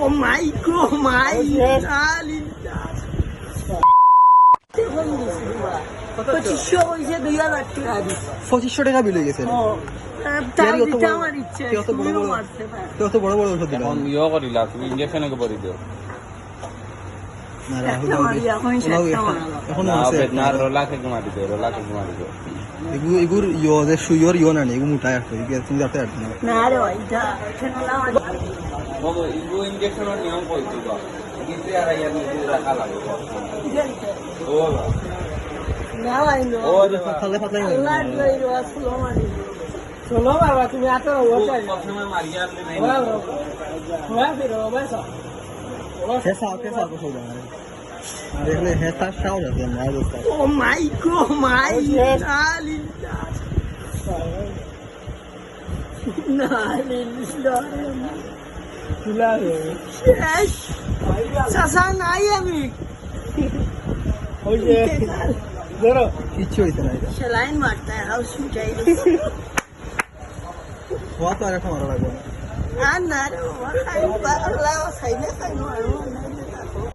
Oh my God, my পঁচিশশো হয়েছে 2000 টাকা দিচ্ছে 2500 টাকা বিল হয়ে গেছে তার দিতে আমার ইচ্ছে তুমিও মারতে পারো কত বড় বড় ওষুধ দিলাম এখন ইয়ে করিলা তুমি ইঞ্জেকশনে কে পরি দিও একটা মারি এখন সেটা মারলো এখন না আছে না রোলাকে ঘুমাই দিও এগুর ইয়ো যে সুইয়র ইয়ো না নেই এগু মোটা আছে এগুলো তুমি যাতে আর না না রে ভাই এটা এখানে না বাবা ইগো ইঞ্জেকশনের নিয়ম কই দিবা কিন্তু আর আইয়া নিতে রাখা লাগে ও না ভাই নো ও পাতলা পাতলা আল্লাহ লই রোজ ফুল মারি চলো বাবা তুমি এত ওটাই সবসময় মারিয়া আপনি নাই ওয়া ফিরো বসো कैसा को हो जाना है देख ले है साथ साथ हो जाते हैं यार दोस्त Oh my God, my darling. শেষ চাচা নাই আমি কিচ্ছু হইতে না এটা সেলাইন মারতে হাউস উঠাই হওয়া তো আর একটা মারা লাগবে আর না রে বাবা খাই পাগলা খাই না খাই না